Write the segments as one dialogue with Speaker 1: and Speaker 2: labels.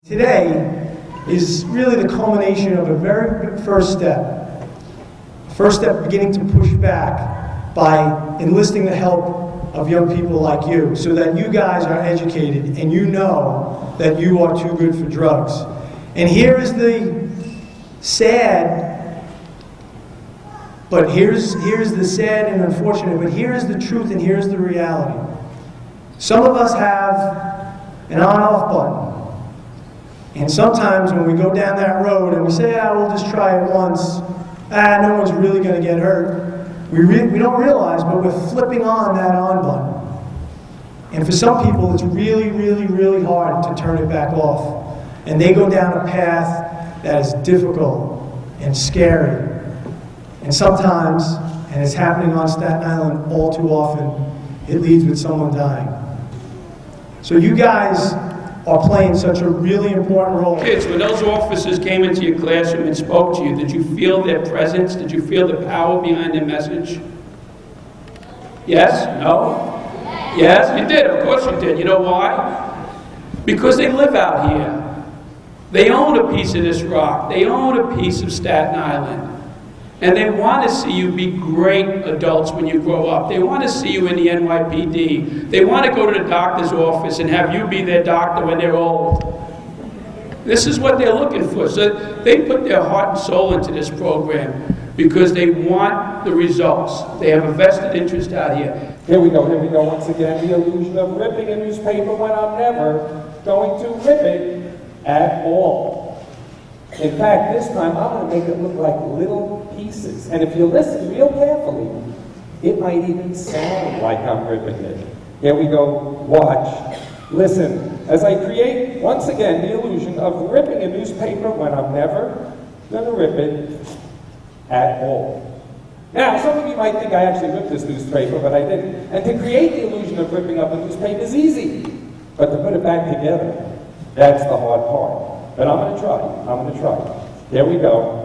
Speaker 1: Today is really the culmination of a very first step. First step beginning to push back by enlisting the help of young people like you so that you guys are educated and you know that you are too good for drugs. And here is the sad, but here's the sad and unfortunate, but here is the truth and here's the reality. Some of us have an on-off button. And sometimes when we go down that road and we say, we'll just try it once, no one's really going to get hurt, we don't realize, but we're flipping on that on button. And for some people, it's really, really, really hard to turn it back off. And they go down a path that is difficult and scary. And sometimes, and it's happening on Staten Island all too often, it leads with someone dying. So you guys are playing such a really important role.
Speaker 2: Kids, when those officers came into your classroom and spoke to you, did you feel their presence? Did you feel the power behind their message? Yes? No? Yes? You did. Of course you did. You know why? Because they live out here. They own a piece of this rock. They own a piece of Staten Island. And they want to see you be great adults when you grow up. They want to see you in the NYPD. They want to go to the doctor's office and have you be their doctor when they're old. This is what they're looking for. So they put their heart and soul into this program because they want the results. They have a vested interest out here.
Speaker 3: Here we go once again. The illusion of ripping a newspaper when I'm never going to rip it at all. In fact, this time I'm going to make it look like little pieces. And if you listen real carefully, it might even sound like I'm ripping it. Here we go. Watch. Listen. As I create, once again, the illusion of ripping a newspaper when I'm never going to rip it at all. Now, some of you might think I actually ripped this newspaper, but I didn't. And to create the illusion of ripping up a newspaper is easy. But to put it back together, that's the hard part. But I'm going to try. I'm going to try. There we go.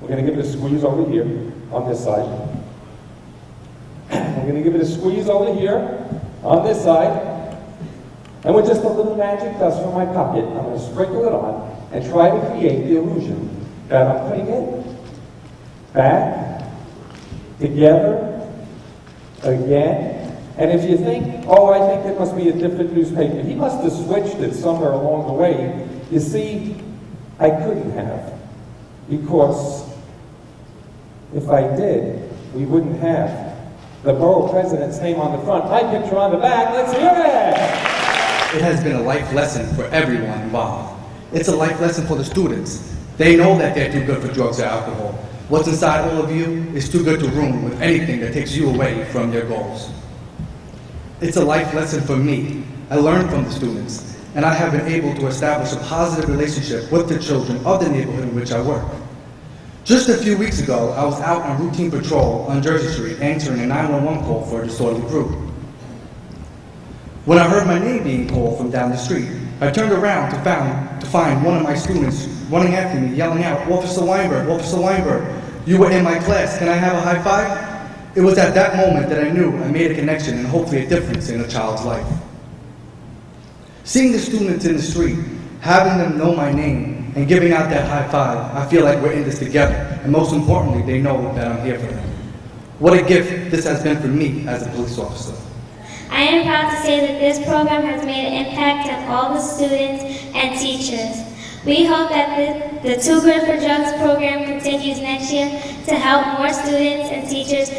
Speaker 3: We're going to give it a squeeze over here on this side. We're going to give it a squeeze over here on this side. And with just a little magic dust from my pocket, I'm going to sprinkle it on and try to create the illusion that I'm putting it back together again. And if you think, I think it must be a different newspaper, he must have switched it somewhere along the way. You see, I couldn't have. Because if I did, we wouldn't have the borough president's name on the front, my picture on the back. Let's hear it!
Speaker 4: It has been a life lesson for everyone involved. It's a life lesson for the students. They know that they're too good for drugs or alcohol. What's inside all of you is too good to ruin with anything that takes you away from your goals. It's a life lesson for me. I learned from the students, and I have been able to establish a positive relationship with the children of the neighborhood in which I work. Just a few weeks ago, I was out on routine patrol on Jersey Street answering a 911 call for a disorderly group. When I heard my name being called from down the street, I turned around to find one of my students running after me, yelling out, Officer Weinberg, you were in my class, can I have a high five? It was at that moment that I knew I made a connection and hopefully a difference in a child's life. Seeing the students in the street, having them know my name, and giving out that high five, I feel like we're in this together. And most importantly, they know that I'm here for them. What a gift this has been for me as a police officer.
Speaker 5: I am proud to say that this program has made an impact on all the students and teachers. We hope that the Too Good for Drugs program continues next year to help more students and teachers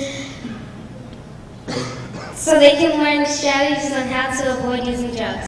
Speaker 5: so they can learn strategies on how to avoid using drugs.